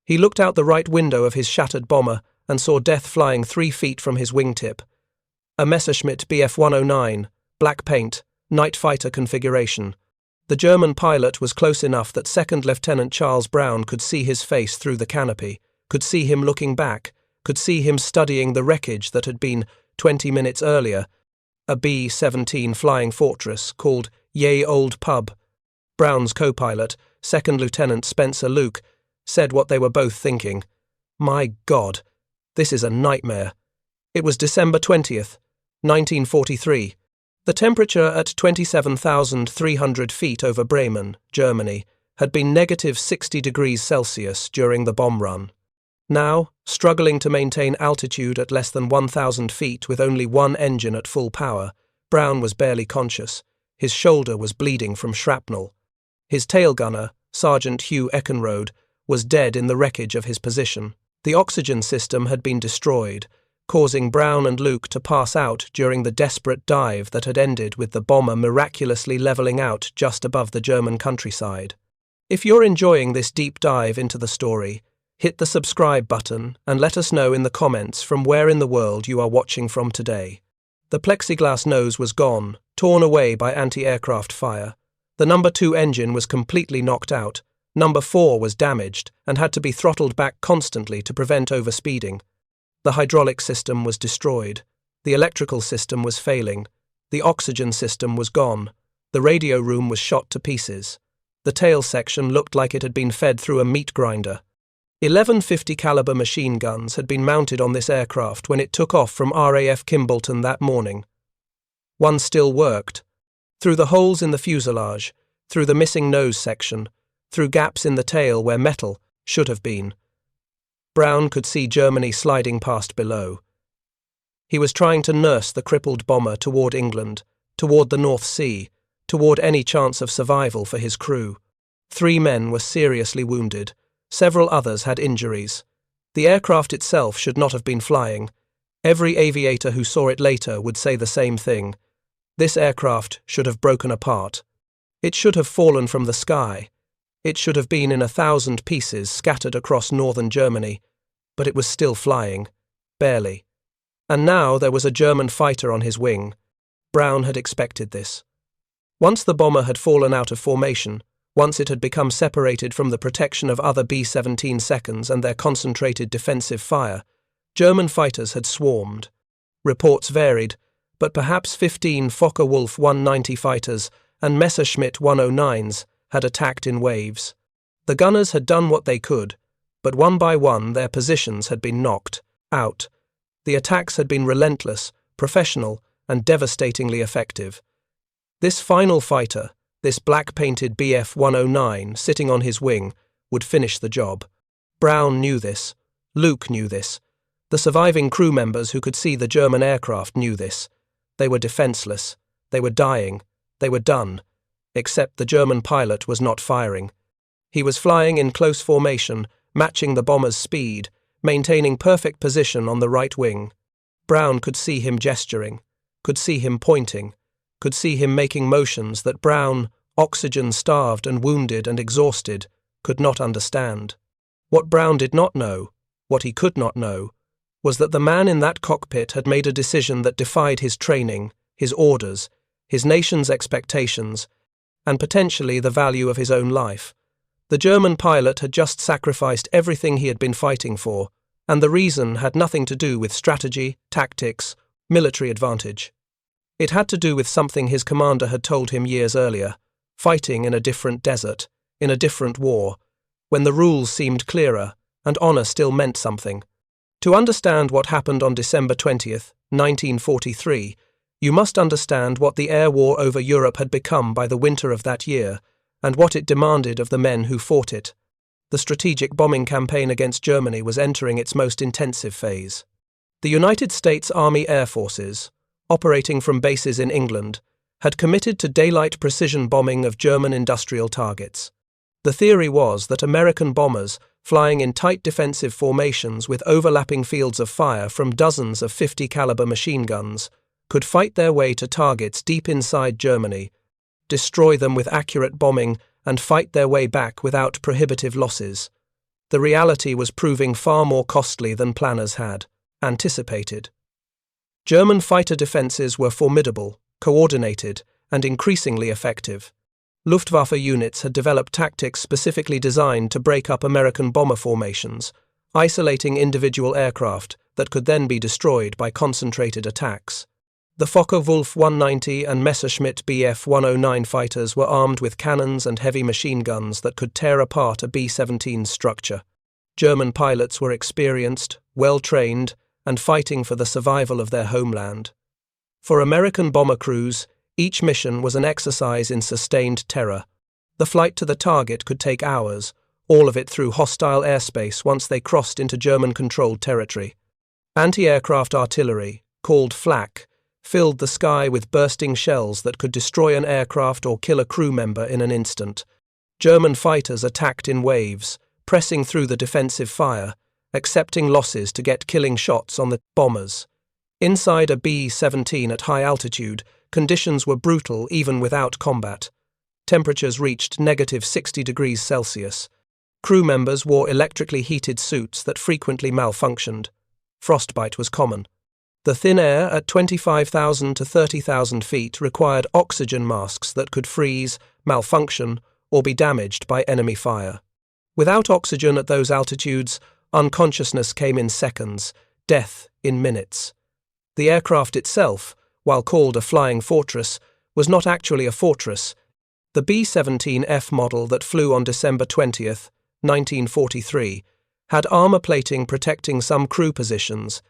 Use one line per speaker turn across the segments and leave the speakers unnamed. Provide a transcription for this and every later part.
He looked out the right window of his shattered bomber and saw death flying 3 feet from his wingtip. A Messerschmitt Bf-109, black paint, night fighter configuration. The German pilot was close enough that Second Lieutenant Charles Brown could see his face through the canopy, could see him looking back, could see him studying the wreckage that had been, 20 minutes earlier, a B-17 Flying Fortress called Ye Old Pub. Brown's co-pilot, Second Lieutenant Spencer Luke, said what they were both thinking. My God, this is a nightmare. It was December 20th, 1943. The temperature at 27,300 feet over Bremen, Germany, had been negative 60 degrees Celsius during the bomb run. Now, struggling to maintain altitude at less than 1,000 feet with only one engine at full power, Brown was barely conscious. His shoulder was bleeding from shrapnel. His tail gunner, Sergeant Hugh Eckenrode, was dead in the wreckage of his position. The oxygen system had been destroyed, causing Brown and Luke to pass out during the desperate dive that had ended with the bomber miraculously leveling out just above the German countryside. If you're enjoying this deep dive into the story, hit the subscribe button and let us know in the comments from where in the world you are watching from today. The plexiglass nose was gone, torn away by anti-aircraft fire. The number 2 engine was completely knocked out. Number 4 was damaged and had to be throttled back constantly to prevent overspeeding. The hydraulic system was destroyed. The electrical system was failing. The oxygen system was gone. The radio room was shot to pieces. The tail section looked like it had been fed through a meat grinder. 11 50 caliber machine guns had been mounted on this aircraft when it took off from RAF Kimbolton that morning. One still worked. Through the holes in the fuselage, through the missing nose section, through gaps in the tail where metal should have been. Brown could see Germany sliding past below. He was trying to nurse the crippled bomber toward England, toward the North Sea, toward any chance of survival for his crew. 3 men were seriously wounded. Several others had injuries. The aircraft itself should not have been flying. Every aviator who saw it later would say the same thing. This aircraft should have broken apart. It should have fallen from the sky. It should have been in 1,000 pieces scattered across northern Germany, but it was still flying, barely. And now there was a German fighter on his wing. Brown had expected this. Once the bomber had fallen out of formation, once it had become separated from the protection of other B-17 seconds and their concentrated defensive fire, German fighters had swarmed. Reports varied, but perhaps 15 Focke-Wulf 190 fighters and Messerschmitt 109s had attacked in waves. The gunners had done what they could, but one by one their positions had been knocked out. The attacks had been relentless, professional, and devastatingly effective. This final fighter, this black-painted Bf-109 sitting on his wing, would finish the job. Brown knew this. Luke knew this. The surviving crew members who could see the German aircraft knew this. They were defenseless. They were dying. They were done. Except the German pilot was not firing. He was flying in close formation, matching the bomber's speed, maintaining perfect position on the right wing. Brown could see him gesturing, could see him pointing, could see him making motions that Brown, oxygen-starved and wounded and exhausted, could not understand. What Brown did not know, what he could not know, was that the man in that cockpit had made a decision that defied his training, his orders, his nation's expectations, and potentially the value of his own life. The German pilot had just sacrificed everything he had been fighting for, and the reason had nothing to do with strategy, tactics, military advantage. It had to do with something his commander had told him years earlier, fighting in a different desert, in a different war, when the rules seemed clearer and honor still meant something. To understand what happened on December 20th, 1943, you must understand what the air war over Europe had become by the winter of that year, and what it demanded of the men who fought it. The strategic bombing campaign against Germany was entering its most intensive phase. The United States Army Air Forces, operating from bases in England, had committed to daylight precision bombing of German industrial targets. The theory was that American bombers, flying in tight defensive formations with overlapping fields of fire from dozens of 50 caliber machine guns, could fight their way to targets deep inside Germany, destroy them with accurate bombing, and fight their way back without prohibitive losses. The reality was proving far more costly than planners had anticipated. German fighter defenses were formidable, coordinated, and increasingly effective. Luftwaffe units had developed tactics specifically designed to break up American bomber formations, isolating individual aircraft that could then be destroyed by concentrated attacks. The Focke-Wulf 190 and Messerschmitt Bf 109 fighters were armed with cannons and heavy machine guns that could tear apart a B-17's structure. German pilots were experienced, well-trained, and fighting for the survival of their homeland. For American bomber crews, each mission was an exercise in sustained terror. The flight to the target could take hours, all of it through hostile airspace once they crossed into German-controlled territory. Anti-aircraft artillery, called flak, filled the sky with bursting shells that could destroy an aircraft or kill a crew member in an instant. German fighters attacked in waves, pressing through the defensive fire, accepting losses to get killing shots on the bombers. Inside a B-17 at high altitude, conditions were brutal even without combat. Temperatures reached -60 degrees Celsius. Crew members wore electrically heated suits that frequently malfunctioned. Frostbite was common. The thin air at 25,000 to 30,000 feet required oxygen masks that could freeze, malfunction, or be damaged by enemy fire. Without oxygen at those altitudes, unconsciousness came in seconds, death in minutes. The aircraft itself, while called a flying fortress, was not actually a fortress. The B-17F model that flew on December 20th, 1943, had armor plating protecting some crew positions,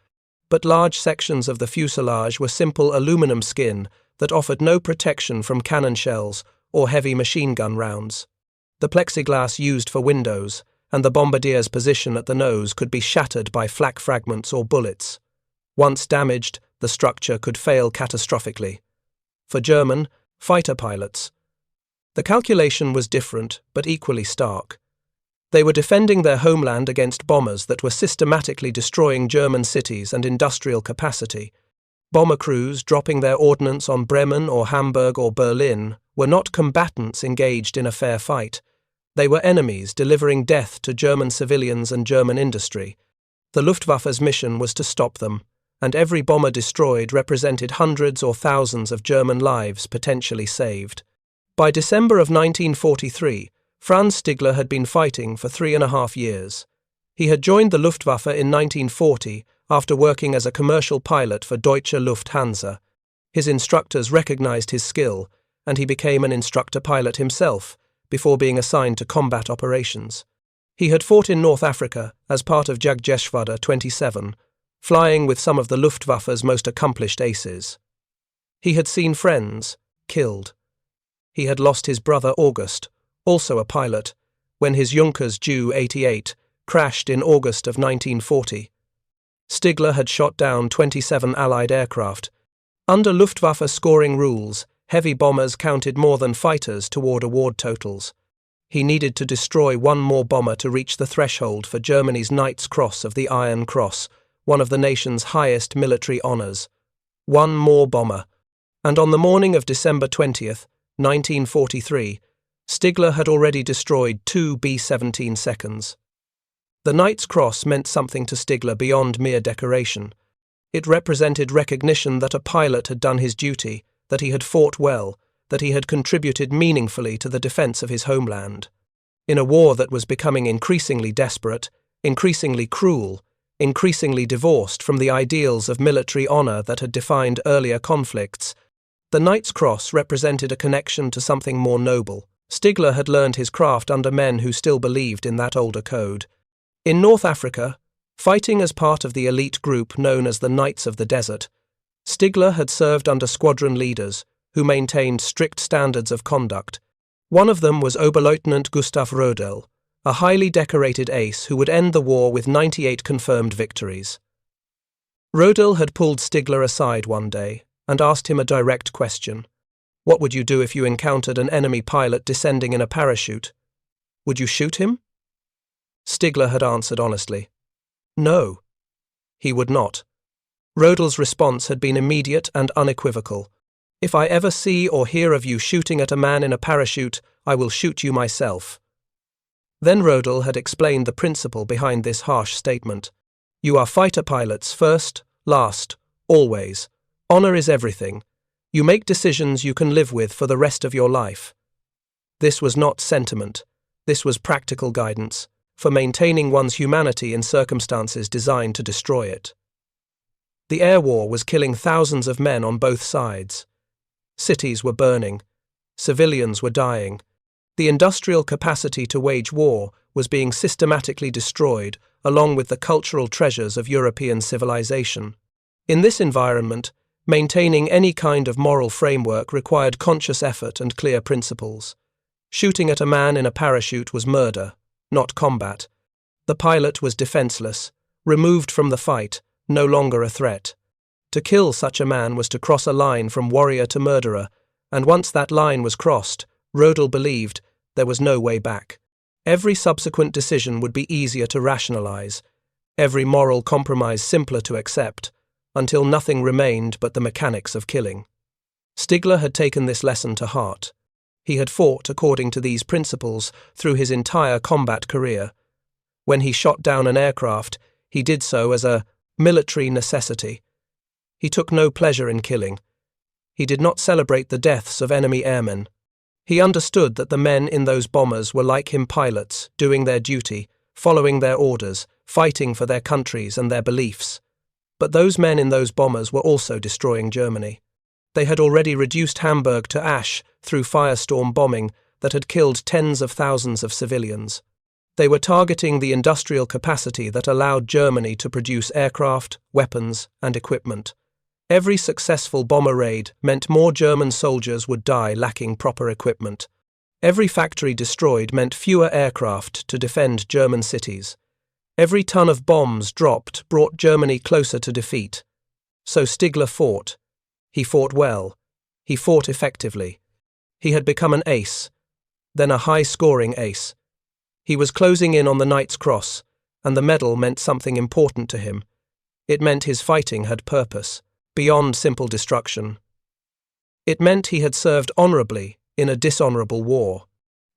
but large sections of the fuselage were simple aluminum skin that offered no protection from cannon shells or heavy machine gun rounds. The plexiglass used for windows and the bombardier's position at the nose could be shattered by flak fragments or bullets. Once damaged, the structure could fail catastrophically. For German fighter pilots, the calculation was different but equally stark. They were defending their homeland against bombers that were systematically destroying German cities and industrial capacity. Bomber crews dropping their ordnance on Bremen or Hamburg or Berlin were not combatants engaged in a fair fight. They were enemies delivering death to German civilians and German industry. The Luftwaffe's mission was to stop them, and every bomber destroyed represented hundreds or thousands of German lives potentially saved. By December of 1943, Franz Stigler had been fighting for 3.5 years. He had joined the Luftwaffe in 1940 after working as a commercial pilot for Deutsche Lufthansa. His instructors recognized his skill, and he became an instructor pilot himself, before being assigned to combat operations. He had fought in North Africa as part of Jagdgeschwader 27, flying with some of the Luftwaffe's most accomplished aces. He had seen friends killed. He had lost his brother August, also a pilot, when his Junkers Ju-88 crashed in August of 1940. Stigler had shot down 27 Allied aircraft. Under Luftwaffe scoring rules, heavy bombers counted more than fighters toward award totals. He needed to destroy one more bomber to reach the threshold for Germany's Knight's Cross of the Iron Cross, one of the nation's highest military honors. One more bomber. And on the morning of December 20th, 1943, Stigler had already destroyed 2 B-17 seconds. The Knight's Cross meant something to Stigler beyond mere decoration. It represented recognition that a pilot had done his duty, that he had fought well, that he had contributed meaningfully to the defense of his homeland. In a war that was becoming increasingly desperate, increasingly cruel, increasingly divorced from the ideals of military honor that had defined earlier conflicts, the Knight's Cross represented a connection to something more noble. Stigler had learned his craft under men who still believed in that older code. In North Africa, fighting as part of the elite group known as the Knights of the Desert, Stigler had served under squadron leaders who maintained strict standards of conduct. One of them was Oberleutnant Gustav Rodel, a highly decorated ace who would end the war with 98 confirmed victories. Rodel had pulled Stigler aside one day and asked him a direct question. What would you do if you encountered an enemy pilot descending in a parachute? Would you shoot him? Stigler had answered honestly. No, he would not. Rodel's response had been immediate and unequivocal. If I ever see or hear of you shooting at a man in a parachute, I will shoot you myself. Then Rodel had explained the principle behind this harsh statement. You are fighter pilots first, last, always. Honor is everything. You make decisions you can live with for the rest of your life. This was not sentiment. This was practical guidance for maintaining one's humanity in circumstances designed to destroy it. The air war was killing thousands of men on both sides. Cities were burning. Civilians were dying. The industrial capacity to wage war was being systematically destroyed, along with the cultural treasures of European civilization. In this environment, maintaining any kind of moral framework required conscious effort and clear principles. Shooting at a man in a parachute was murder, not combat. The pilot was defenseless, removed from the fight, no longer a threat. To kill such a man was to cross a line from warrior to murderer, and once that line was crossed, Rodel believed there was no way back. Every subsequent decision would be easier to rationalize, every moral compromise simpler to accept, until nothing remained but the mechanics of killing. Stigler had taken this lesson to heart. He had fought according to these principles through his entire combat career. When he shot down an aircraft, he did so as a military necessity. He took no pleasure in killing. He did not celebrate the deaths of enemy airmen. He understood that the men in those bombers were like him, pilots, doing their duty, following their orders, fighting for their countries and their beliefs. But those men in those bombers were also destroying Germany. They had already reduced Hamburg to ash through firestorm bombing that had killed tens of thousands of civilians. They were targeting the industrial capacity that allowed Germany to produce aircraft, weapons, and equipment. Every successful bomber raid meant more German soldiers would die lacking proper equipment. Every factory destroyed meant fewer aircraft to defend German cities. Every ton of bombs dropped brought Germany closer to defeat. So Stigler fought. He fought well. He fought effectively. He had become an ace, then a high-scoring ace. He was closing in on the Knight's Cross, and the medal meant something important to him. It meant his fighting had purpose, beyond simple destruction. It meant he had served honorably in a dishonorable war.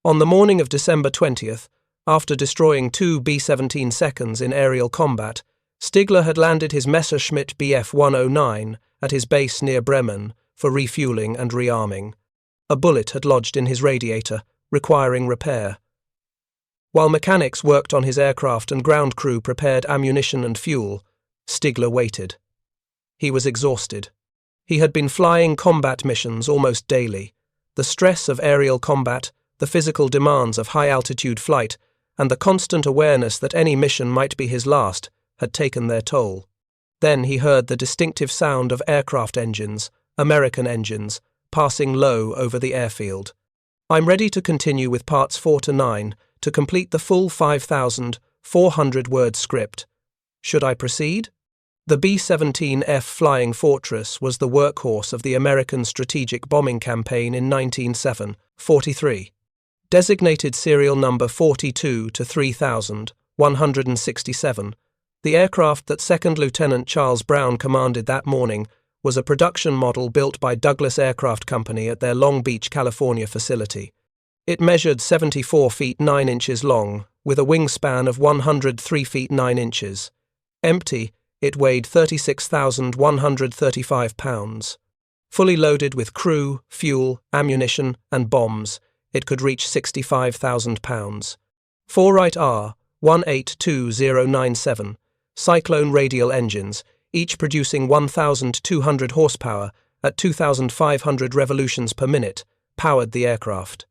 On the morning of December 20th, after destroying 2 B-17 seconds in aerial combat, Stigler had landed his Messerschmitt Bf 109 at his base near Bremen for refueling and rearming. A bullet had lodged in his radiator, requiring repair. While mechanics worked on his aircraft and ground crew prepared ammunition and fuel, Stigler waited. He was exhausted. He had been flying combat missions almost daily. The stress of aerial combat, the physical demands of high-altitude flight, and the constant awareness that any mission might be his last had taken their toll. Then he heard the distinctive sound of aircraft engines, American engines, passing low over the airfield. I'm ready to continue with parts 4 to 9 to complete the full 5,400-word script. Should I proceed? The B-17F Flying Fortress was the workhorse of the American strategic bombing campaign in 1943. Designated serial number 42 to 3167, the aircraft that Second Lieutenant Charles Brown commanded that morning was a production model built by Douglas Aircraft Company at their Long Beach, California facility. It measured 74 feet 9 inches long, with a wingspan of 103 feet 9 inches. Empty, it weighed 36,135 pounds. Fully loaded with crew, fuel, ammunition, and bombs, it could reach 65,000 pounds. 4 Wright R-182097, Cyclone radial engines, each producing 1,200 horsepower at 2,500 revolutions per minute, powered the aircraft.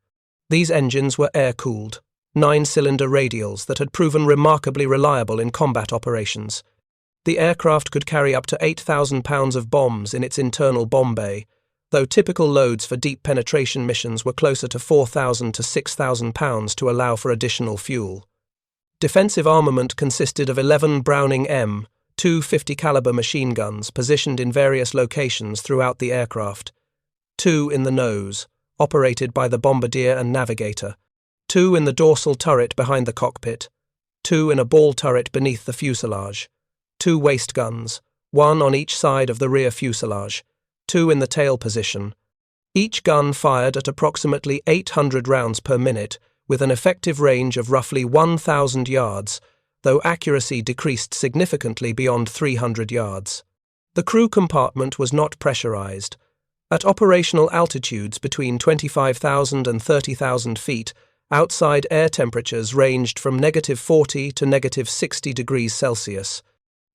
These engines were air-cooled, 9-cylinder radials that had proven remarkably reliable in combat operations. The aircraft could carry up to 8,000 pounds of bombs in its internal bomb bay, though typical loads for deep penetration missions were closer to 4,000 to 6,000 pounds to allow for additional fuel. Defensive armament consisted of 11 Browning M, 2 50-caliber machine guns positioned in various locations throughout the aircraft, 2 in the nose, operated by the bombardier and navigator, 2 in the dorsal turret behind the cockpit, 2 in a ball turret beneath the fuselage, 2 waist guns, 1 on each side of the rear fuselage, 2 in the tail position. Each gun fired at approximately 800 rounds per minute, with an effective range of roughly 1,000 yards, though accuracy decreased significantly beyond 300 yards. The crew compartment was not pressurized. At operational altitudes between 25,000 and 30,000 feet, outside air temperatures ranged from -40 to -60 degrees Celsius.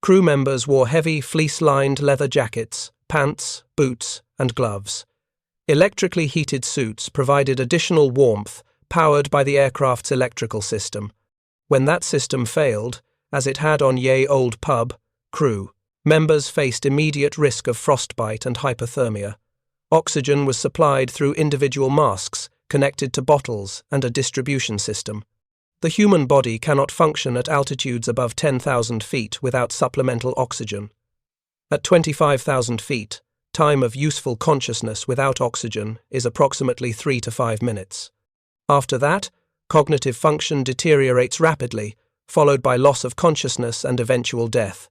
Crew members wore heavy, fleece-lined leather jackets, pants, boots, and gloves. Electrically heated suits provided additional warmth, powered by the aircraft's electrical system. When that system failed, as it had on Ye Old Pub, crew members faced immediate risk of frostbite and hypothermia. Oxygen was supplied through individual masks, connected to bottles and a distribution system. The human body cannot function at altitudes above 10,000 feet without supplemental oxygen. At 25,000 feet, time of useful consciousness without oxygen is approximately 3 to 5 minutes. After that, cognitive function deteriorates rapidly, followed by loss of consciousness and eventual death.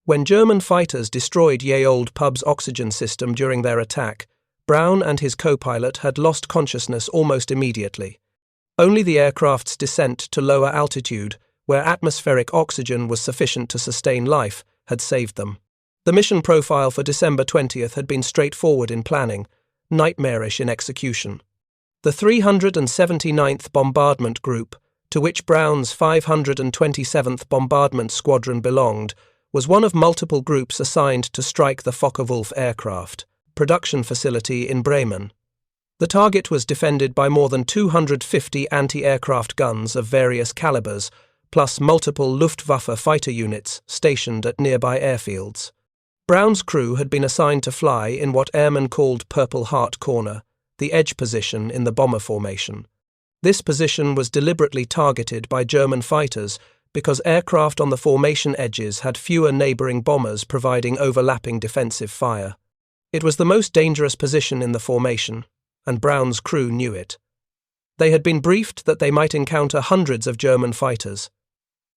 When German fighters destroyed Ye Old Pub's oxygen system during their attack, Brown and his co-pilot had lost consciousness almost immediately. Only the aircraft's descent to lower altitude, where atmospheric oxygen was sufficient to sustain life, had saved them. The mission profile for December 20th had been straightforward in planning, nightmarish in execution. The 379th Bombardment Group, to which Brown's 527th Bombardment Squadron belonged, was one of multiple groups assigned to strike the Focke-Wulf aircraft production facility in Bremen. The target was defended by more than 250 anti-aircraft guns of various calibers, plus multiple Luftwaffe fighter units stationed at nearby airfields. Brown's crew had been assigned to fly in what airmen called Purple Heart Corner, the edge position in the bomber formation. This position was deliberately targeted by German fighters because aircraft on the formation edges had fewer neighboring bombers providing overlapping defensive fire. It was the most dangerous position in the formation, and Brown's crew knew it. They had been briefed that they might encounter hundreds of German fighters.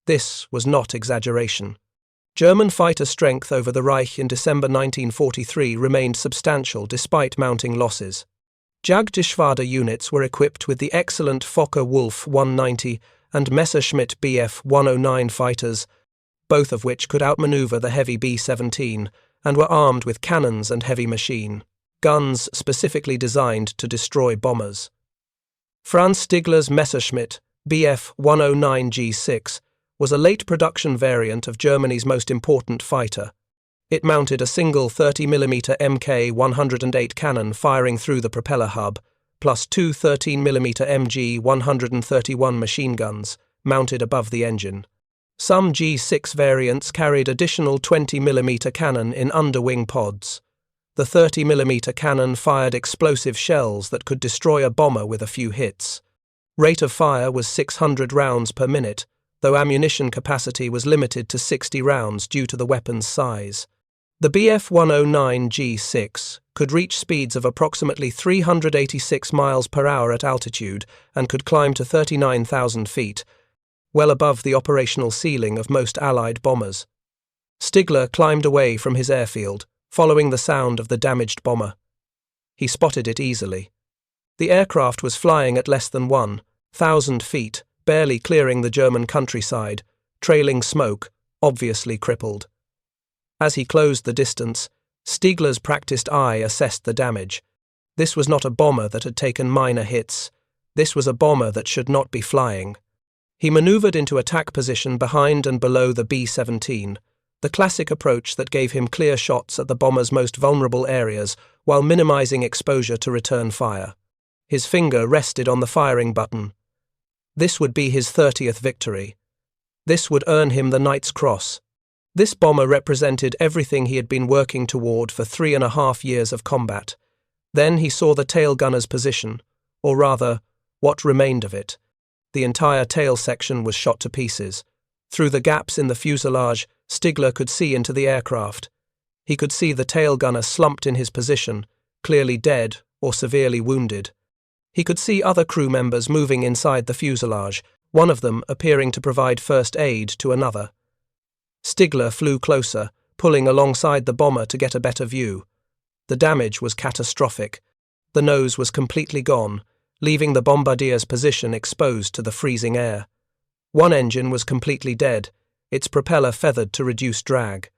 This was not exaggeration. German fighter strength over the Reich in December 1943 remained substantial despite mounting losses. Jagdgeschwader units were equipped with the excellent Focke-Wulf 190 and Messerschmitt Bf 109 fighters, both of which could outmaneuver the heavy B-17 and were armed with cannons and heavy machine guns specifically designed to destroy bombers. Franz Stigler's Messerschmitt Bf 109 G6 was a late production variant of Germany's most important fighter. It mounted a single 30mm Mk-108 cannon firing through the propeller hub, plus two 13mm Mg-131 machine guns mounted above the engine. Some G6 variants carried additional 20mm cannon in underwing pods. The 30mm cannon fired explosive shells that could destroy a bomber with a few hits. Rate of fire was 600 rounds per minute, though ammunition capacity was limited to 60 rounds due to the weapon's size. The Bf 109 G6 could reach speeds of approximately 386 miles per hour at altitude and could climb to 39,000 feet, well above the operational ceiling of most Allied bombers. Stigler climbed away from his airfield, following the sound of the damaged bomber. He spotted it easily. The aircraft was flying at less than 1,000 feet, barely clearing the German countryside, trailing smoke, obviously crippled. As he closed the distance, Stigler's practiced eye assessed the damage. This was not a bomber that had taken minor hits. This was a bomber that should not be flying. He maneuvered into attack position behind and below the B-17, the classic approach that gave him clear shots at the bomber's most vulnerable areas while minimizing exposure to return fire. His finger rested on the firing button. This would be his 30th victory. This would earn him the Knight's Cross. This bomber represented everything he had been working toward for 3.5 years of combat. Then he saw the tail gunner's position, or rather, what remained of it. The entire tail section was shot to pieces. Through the gaps in the fuselage, Stigler could see into the aircraft. He could see the tail gunner slumped in his position, clearly dead or severely wounded. He could see other crew members moving inside the fuselage, one of them appearing to provide first aid to another. Stigler flew closer, pulling alongside the bomber to get a better view. The damage was catastrophic. The nose was completely gone, leaving the bombardier's position exposed to the freezing air. One engine was completely dead, its propeller feathered to reduce drag.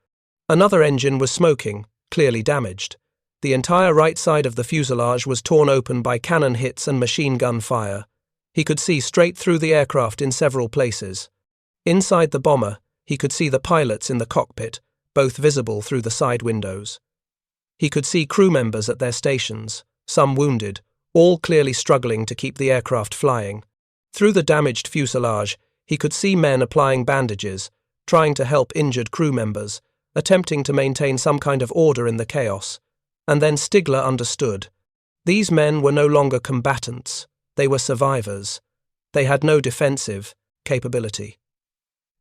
Another engine was smoking, clearly damaged. The entire right side of the fuselage was torn open by cannon hits and machine gun fire. He could see straight through the aircraft in several places. Inside the bomber, he could see the pilots in the cockpit, both visible through the side windows. He could see crew members at their stations, some wounded, all clearly struggling to keep the aircraft flying. Through the damaged fuselage, he could see men applying bandages, trying to help injured crew members, attempting to maintain some kind of order in the chaos. And then Stigler understood. These men were no longer combatants, they were survivors. They had no defensive capability.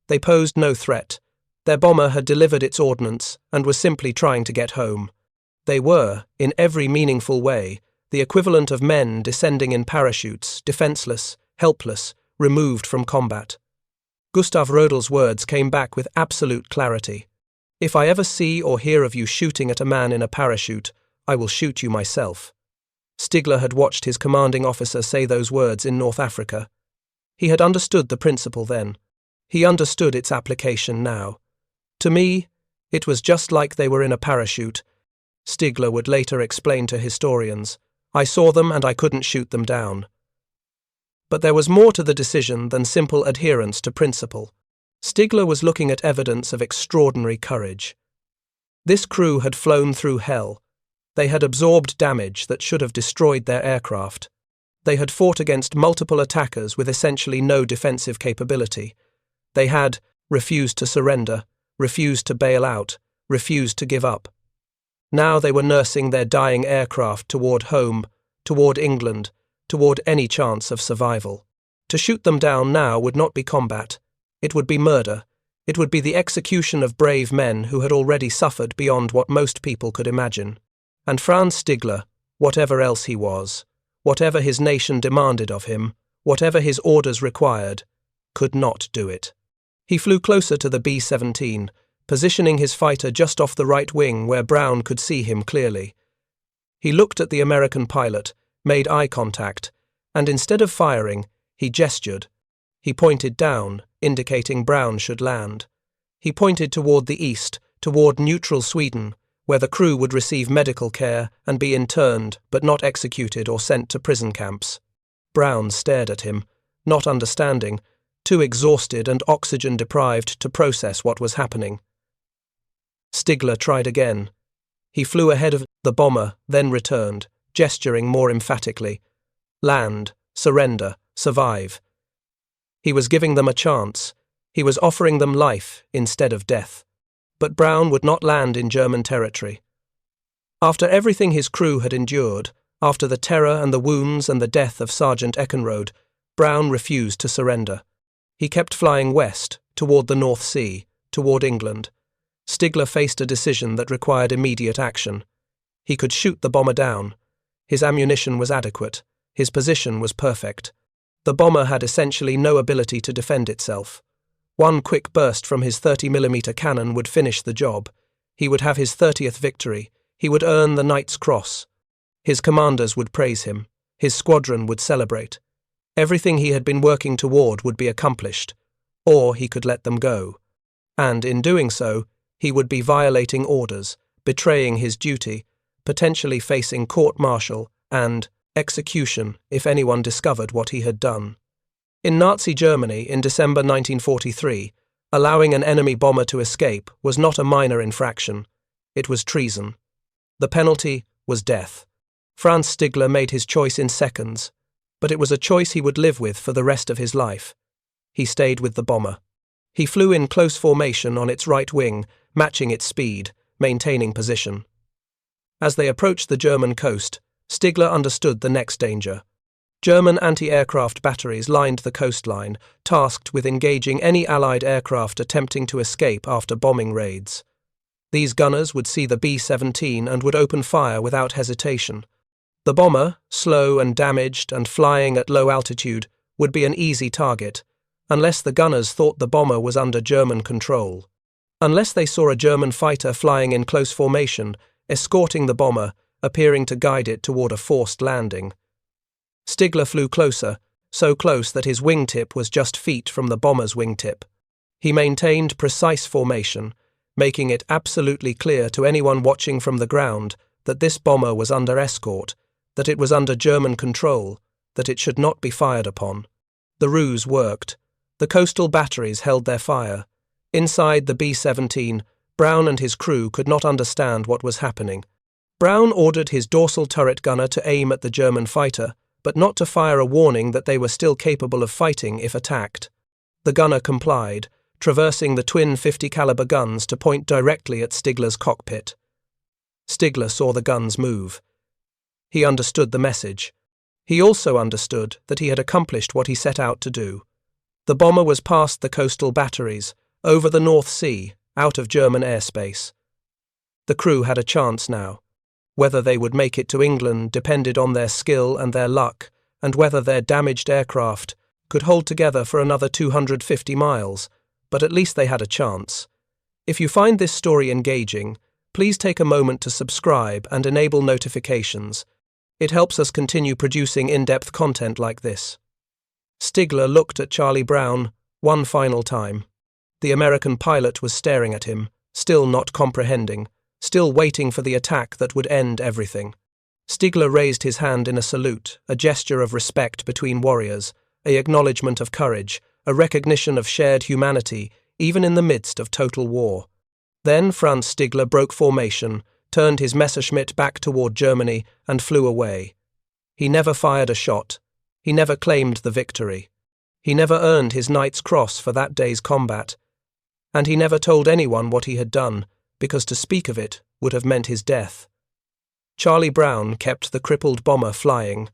They posed no threat. Their bomber had delivered its ordnance and was simply trying to get home. They were, in every meaningful way, the equivalent of men descending in parachutes, defenseless, helpless, removed from combat. Gustav Rodel's words came back with absolute clarity. If I ever see or hear of you shooting at a man in a parachute, I will shoot you myself. Stigler had watched his commanding officer say those words in North Africa. He had understood the principle then. He understood its application now. To me, it was just like they were in a parachute. Stigler would later explain to historians, I saw them and I couldn't shoot them down. But there was more to the decision than simple adherence to principle. Stigler was looking at evidence of extraordinary courage. This crew had flown through hell. They had absorbed damage that should have destroyed their aircraft. They had fought against multiple attackers with essentially no defensive capability. They had refused to surrender, refused to bail out, refused to give up. Now they were nursing their dying aircraft toward home, toward England, toward any chance of survival. To shoot them down now would not be combat. It would be murder. It would be the execution of brave men who had already suffered beyond what most people could imagine. And Franz Stigler, whatever else he was, whatever his nation demanded of him, whatever his orders required, could not do it. He flew closer to the B-17, positioning his fighter just off the right wing where Brown could see him clearly. He looked at the American pilot, made eye contact, and instead of firing, he gestured. He pointed down, indicating Brown should land. He pointed toward the east, toward neutral Sweden, where the crew would receive medical care and be interned but not executed or sent to prison camps. Brown stared at him, not understanding, too exhausted and oxygen-deprived to process what was happening. Stigler tried again. He flew ahead of the bomber, then returned, gesturing more emphatically. Land, surrender, survive. He was giving them a chance. He was offering them life instead of death. But Brown would not land in German territory. After everything his crew had endured, after the terror and the wounds and the death of Sergeant Eckenrode, Brown refused to surrender. He kept flying west, toward the North Sea, toward England. Stigler faced a decision that required immediate action. He could shoot the bomber down. His ammunition was adequate. His position was perfect. The bomber had essentially no ability to defend itself. One quick burst from his 30mm cannon would finish the job. He would have his 30th victory. He would earn the Knight's Cross. His commanders would praise him. His squadron would celebrate. Everything he had been working toward would be accomplished. Or he could let them go. And in doing so, he would be violating orders, betraying his duty, potentially facing court-martial and execution if anyone discovered what he had done. In Nazi Germany in December 1943, allowing an enemy bomber to escape was not a minor infraction. It was treason. The penalty was death. Franz Stigler made his choice in seconds, but it was a choice he would live with for the rest of his life. He stayed with the bomber. He flew in close formation on its right wing, matching its speed, maintaining position. As they approached the German coast, Stigler understood the next danger. German anti-aircraft batteries lined the coastline, tasked with engaging any Allied aircraft attempting to escape after bombing raids. These gunners would see the B-17 and would open fire without hesitation. The bomber, slow and damaged and flying at low altitude, would be an easy target, unless the gunners thought the bomber was under German control. Unless they saw a German fighter flying in close formation, escorting the bomber, appearing to guide it toward a forced landing. Stigler flew closer, so close that his wingtip was just feet from the bomber's wingtip. He maintained precise formation, making it absolutely clear to anyone watching from the ground that this bomber was under escort, that it was under German control, that it should not be fired upon. The ruse worked. The coastal batteries held their fire. Inside the B-17, Brown and his crew could not understand what was happening. Brown ordered his dorsal turret gunner to aim at the German fighter, but not to fire a warning that they were still capable of fighting if attacked. The gunner complied, traversing the twin 50-caliber guns to point directly at Stigler's cockpit. Stigler saw the guns move. He understood the message. He also understood that he had accomplished what he set out to do. The bomber was past the coastal batteries, over the North Sea, out of German airspace. The crew had a chance now. Whether they would make it to England depended on their skill and their luck, and whether their damaged aircraft could hold together for another 250 miles, but at least they had a chance. If you find this story engaging, please take a moment to subscribe and enable notifications. It helps us continue producing in-depth content like this. Stigler looked at Charlie Brown one final time. The American pilot was staring at him, still not comprehending, still waiting for the attack that would end everything. Stigler raised his hand in a salute, a gesture of respect between warriors, an acknowledgement of courage, a recognition of shared humanity, even in the midst of total war. Then Franz Stigler broke formation, turned his Messerschmitt back toward Germany, and flew away. He never fired a shot. He never claimed the victory. He never earned his Knight's Cross for that day's combat. And he never told anyone what he had done, because to speak of it would have meant his death. Charlie Brown kept the crippled bomber flying.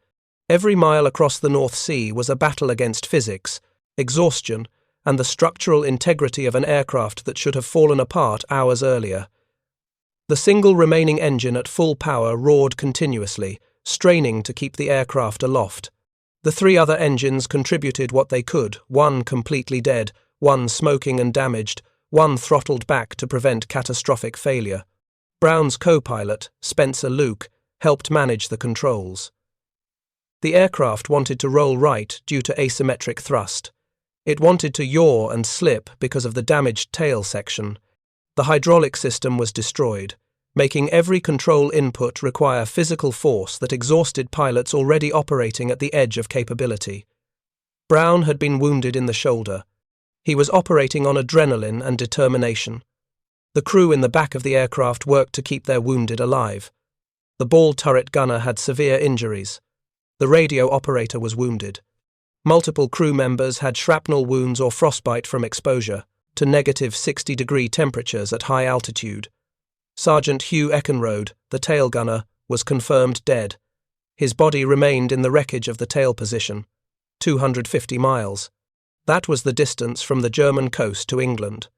Every mile across the North Sea was a battle against physics, exhaustion, and the structural integrity of an aircraft that should have fallen apart hours earlier. The single remaining engine at full power roared continuously, straining to keep the aircraft aloft. The three other engines contributed what they could, one completely dead, one smoking and damaged, one throttled back to prevent catastrophic failure. Brown's co-pilot, Spencer Luke, helped manage the controls. The aircraft wanted to roll right due to asymmetric thrust. It wanted to yaw and slip because of the damaged tail section. The hydraulic system was destroyed, making every control input require physical force that exhausted pilots already operating at the edge of capability. Brown had been wounded in the shoulder. He was operating on adrenaline and determination. The crew in the back of the aircraft worked to keep their wounded alive. The ball turret gunner had severe injuries. The radio operator was wounded. Multiple crew members had shrapnel wounds or frostbite from exposure to negative 60-degree temperatures at high altitude. Sergeant Hugh Eckenrode, the tail gunner, was confirmed dead. His body remained in the wreckage of the tail position, 250 miles. That was the distance from the German coast to England.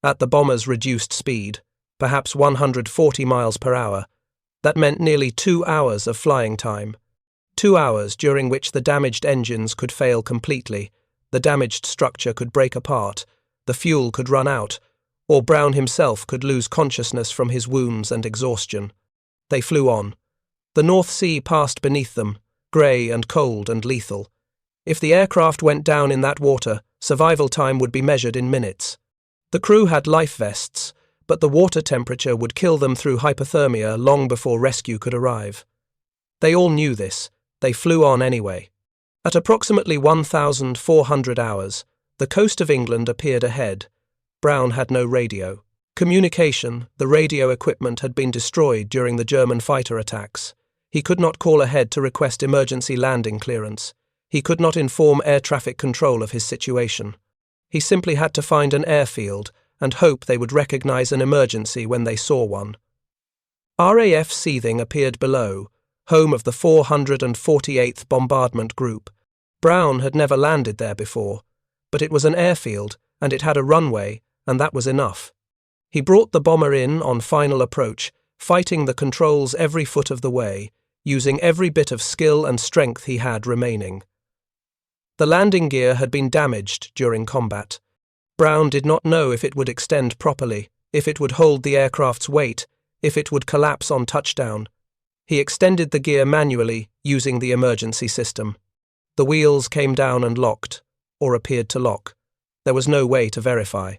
At the bomber's reduced speed, perhaps 140 miles per hour, that meant nearly 2 hours of flying time. 2 hours during which the damaged engines could fail completely, the damaged structure could break apart, the fuel could run out, or Brown himself could lose consciousness from his wounds and exhaustion. They flew on. The North Sea passed beneath them, grey and cold and lethal. If the aircraft went down in that water, survival time would be measured in minutes. The crew had life vests, but the water temperature would kill them through hypothermia long before rescue could arrive. They all knew this. They flew on anyway. At approximately 1,400 hours, the coast of England appeared ahead. Brown had no radio. Communication, the radio equipment had been destroyed during the German fighter attacks. He could not call ahead to request emergency landing clearance. He could not inform air traffic control of his situation. He simply had to find an airfield and hope they would recognize an emergency when they saw one. RAF Seething appeared below, home of the 448th Bombardment Group. Brown had never landed there before, but it was an airfield and it had a runway, and that was enough. He brought the bomber in on final approach, fighting the controls every foot of the way, using every bit of skill and strength he had remaining. The landing gear had been damaged during combat. Brown did not know if it would extend properly, if it would hold the aircraft's weight, if it would collapse on touchdown. He extended the gear manually using the emergency system. The wheels came down and locked, or appeared to lock. There was no way to verify.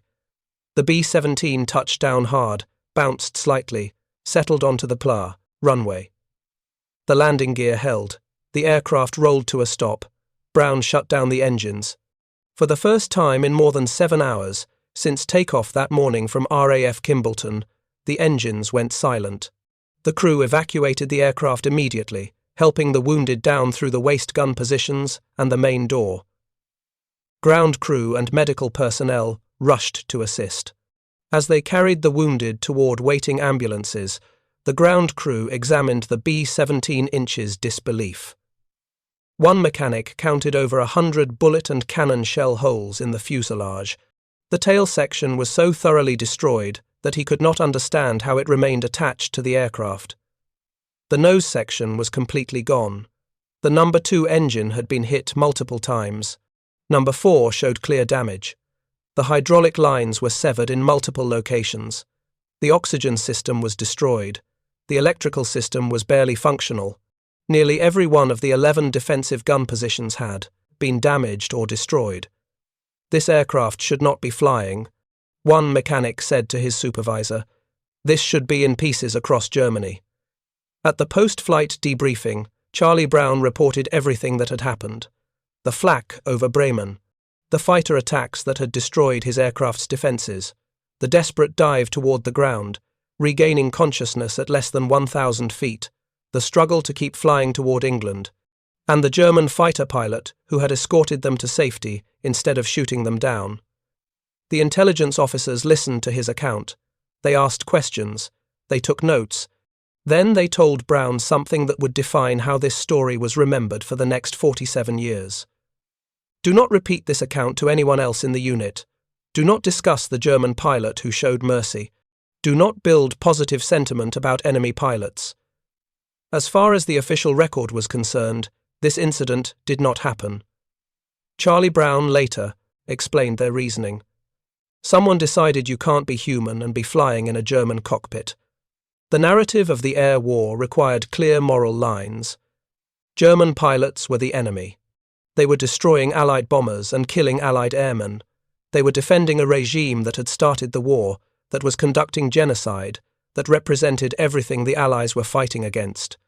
The B-17 touched down hard, bounced slightly, settled onto the runway. The landing gear held. The aircraft rolled to a stop. Brown shut down the engines. For the first time in more than 7 hours, since takeoff that morning from RAF Kimballton, the engines went silent. The crew evacuated the aircraft immediately, helping the wounded down through the waist gun positions and the main door. Ground crew and medical personnel rushed to assist. As they carried the wounded toward waiting ambulances, the ground crew examined the B-17 inches disbelief. One mechanic counted over 100 bullet and cannon shell holes in the fuselage. The tail section was so thoroughly destroyed that he could not understand how it remained attached to the aircraft. The nose section was completely gone. The number 2 engine had been hit multiple times. Number 4 showed clear damage. The hydraulic lines were severed in multiple locations. The oxygen system was destroyed. The electrical system was barely functional. Nearly every one of the 11 defensive gun positions had been damaged or destroyed. This aircraft should not be flying. One mechanic said to his supervisor, "This should be in pieces across Germany." At the post-flight debriefing, Charlie Brown reported everything that had happened. The flak over Bremen, the fighter attacks that had destroyed his aircraft's defenses, the desperate dive toward the ground, regaining consciousness at less than 1,000 feet, the struggle to keep flying toward England, and the German fighter pilot who had escorted them to safety instead of shooting them down. The intelligence officers listened to his account. They asked questions. They took notes. Then they told Brown something that would define how this story was remembered for the next 47 years. Do not repeat this account to anyone else in the unit. Do not discuss the German pilot who showed mercy. Do not build positive sentiment about enemy pilots. As far as the official record was concerned, this incident did not happen. Charlie Brown later explained their reasoning. Someone decided you can't be human and be flying in a German cockpit. The narrative of the air war required clear moral lines. German pilots were the enemy. They were destroying Allied bombers and killing Allied airmen. They were defending a regime that had started the war, that was conducting genocide, that represented everything the Allies were fighting against.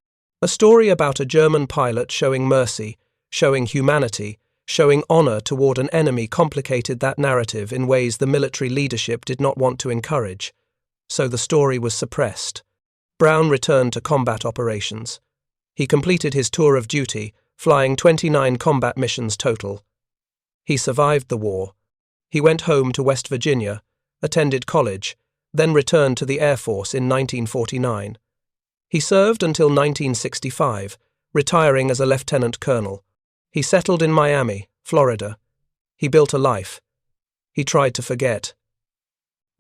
A story about a German pilot showing mercy, showing humanity, showing honor toward an enemy complicated that narrative in ways the military leadership did not want to encourage. So the story was suppressed. Brown returned to combat operations. He completed his tour of duty, flying 29 combat missions total. He survived the war. He went home to West Virginia, attended college, then returned to the Air Force in 1949. He served until 1965, retiring as a lieutenant colonel. He settled in Miami, Florida. He built a life. He tried to forget.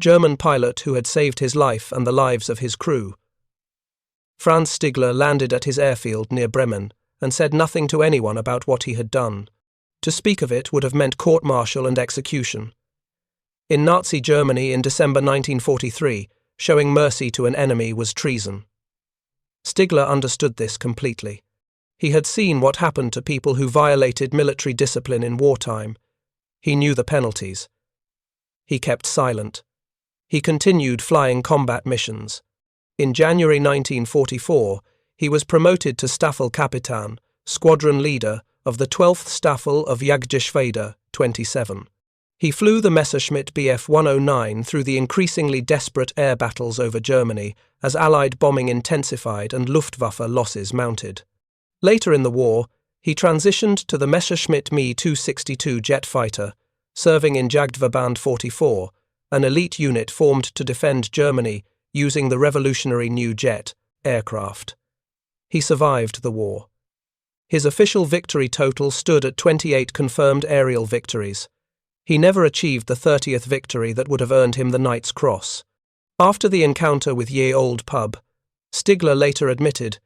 German pilot who had saved his life and the lives of his crew. Franz Stigler landed at his airfield near Bremen and said nothing to anyone about what he had done. To speak of it would have meant court-martial and execution. In Nazi Germany in December 1943, showing mercy to an enemy was treason. Stigler understood this completely. He had seen what happened to people who violated military discipline in wartime. He knew the penalties. He kept silent. He continued flying combat missions. In January 1944, he was promoted to Staffelkapitan, squadron leader of the 12th Staffel of Jagdgeschwader 27. He flew the Messerschmitt Bf 109 through the increasingly desperate air battles over Germany as Allied bombing intensified and Luftwaffe losses mounted. Later in the war, he transitioned to the Messerschmitt Me 262 jet fighter, serving in Jagdverband 44, an elite unit formed to defend Germany using the revolutionary new jet aircraft. He survived the war. His official victory total stood at 28 confirmed aerial victories. He never achieved the 30th victory that would have earned him the Knight's Cross. After the encounter with Ye Old Pub, Stigler later admitted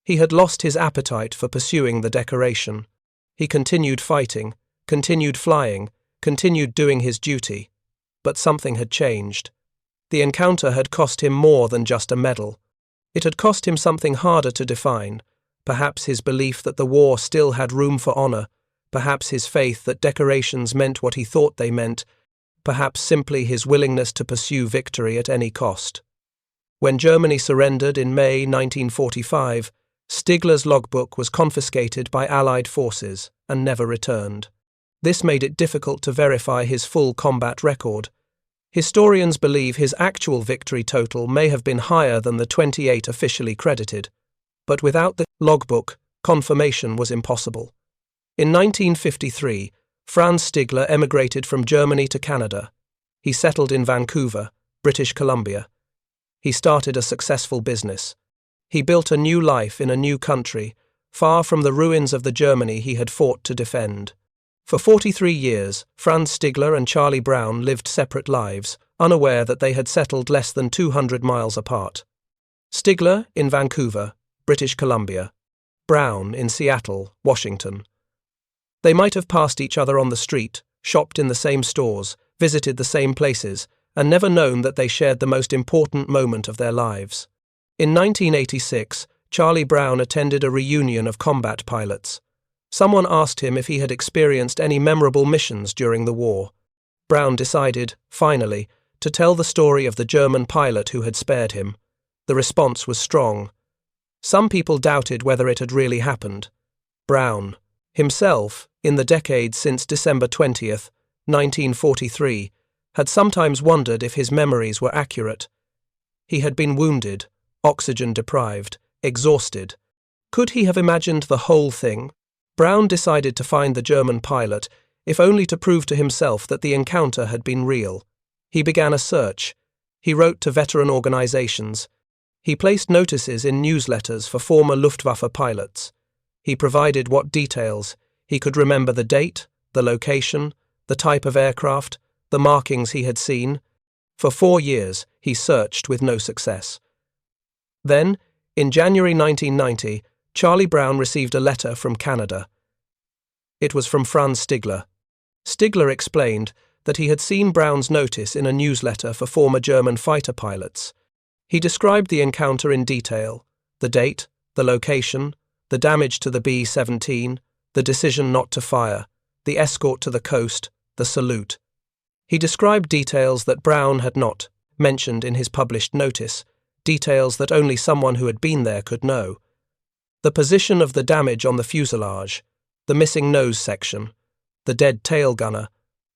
he had lost his appetite for pursuing the decoration. He continued fighting, continued flying, continued doing his duty. But something had changed. The encounter had cost him more than just a medal. It had cost him something harder to define, perhaps his belief that the war still had room for honor, perhaps his faith that decorations meant what he thought they meant, perhaps simply his willingness to pursue victory at any cost. When Germany surrendered in May 1945, Stigler's logbook was confiscated by Allied forces and never returned. This made it difficult to verify his full combat record. Historians believe his actual victory total may have been higher than the 28 officially credited, but without the logbook, confirmation was impossible. In 1953, Franz Stigler emigrated from Germany to Canada. He settled in Vancouver, British Columbia. He started a successful business. He built a new life in a new country, far from the ruins of the Germany he had fought to defend. For 43 years, Franz Stigler and Charlie Brown lived separate lives, unaware that they had settled less than 200 miles apart. Stigler in Vancouver, British Columbia. Brown in Seattle, Washington. They might have passed each other on the street, shopped in the same stores, visited the same places, and never known that they shared the most important moment of their lives. In 1986, Charlie Brown attended a reunion of combat pilots. Someone asked him if he had experienced any memorable missions during the war. Brown decided, finally, to tell the story of the German pilot who had spared him. The response was strong. Some people doubted whether it had really happened. Brown, himself, in the decades since December 20th, 1943, had sometimes wondered if his memories were accurate. He had been wounded, oxygen-deprived, exhausted. Could he have imagined the whole thing? Brown decided to find the German pilot, if only to prove to himself that the encounter had been real. He began a search. He wrote to veteran organizations. He placed notices in newsletters for former Luftwaffe pilots. He provided what details. He could remember the date, the location, the type of aircraft, the markings he had seen. For 4 years, he searched with no success. Then, in January 1990, Charlie Brown received a letter from Canada. It was from Franz Stigler. Stigler explained that he had seen Brown's notice in a newsletter for former German fighter pilots. He described the encounter in detail: the date, the location, the damage to the B-17, the decision not to fire, the escort to the coast, the salute. He described details that Brown had not mentioned in his published notice, details that only someone who had been there could know. The position of the damage on the fuselage, the missing nose section, the dead tail gunner,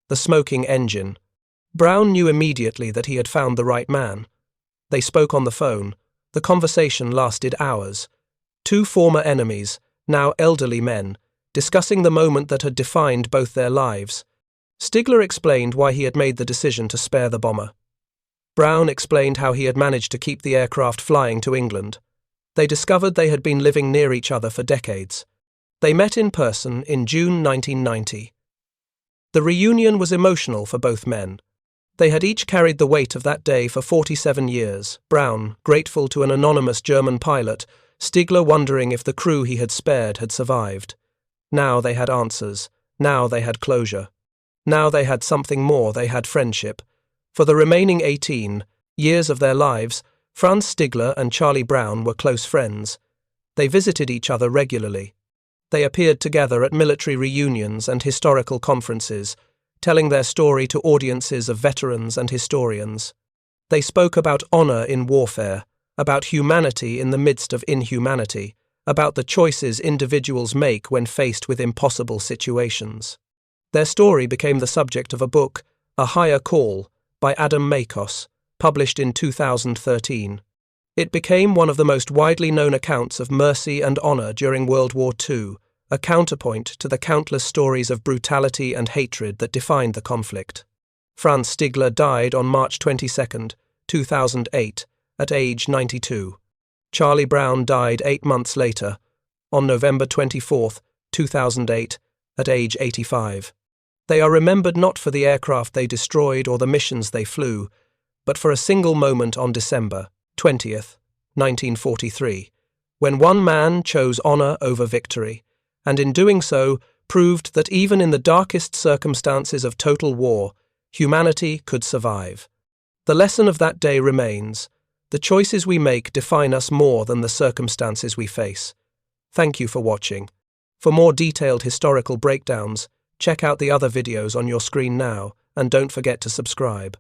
the smoking engine. Brown knew immediately that he had found the right man. They spoke on the phone. The conversation lasted hours. Two former enemies, now elderly men, discussing the moment that had defined both their lives. Stigler explained why he had made the decision to spare the bomber. Brown explained how he had managed to keep the aircraft flying to England. They discovered they had been living near each other for decades. They met in person in June 1990. The reunion was emotional for both men. They had each carried the weight of that day for 47 years, Brown grateful to an anonymous German pilot, Stigler wondering if the crew he had spared had survived. Now they had answers. Now they had closure. Now they had something more. They had friendship. For the remaining 18 years of their lives, Franz Stigler and Charlie Brown were close friends. They visited each other regularly. They appeared together at military reunions and historical conferences, telling their story to audiences of veterans and historians. They spoke about honor in warfare, about humanity in the midst of inhumanity, about the choices individuals make when faced with impossible situations. Their story became the subject of a book, A Higher Call, by Adam Makos, published in 2013. It became one of the most widely known accounts of mercy and honor during World War II, a counterpoint to the countless stories of brutality and hatred that defined the conflict. Franz Stigler died on March 22, 2008, at age 92. Charlie Brown died 8 months later, on November 24, 2008, at age 85. They are remembered not for the aircraft they destroyed or the missions they flew, but for a single moment on December 20th, 1943, when one man chose honor over victory, and in doing so proved that even in the darkest circumstances of total war, humanity could survive. The lesson of that day remains: The choices we make define us more than the circumstances we face. Thank you for watching. For more detailed historical breakdowns, check out the other videos on your screen now, and don't forget to subscribe.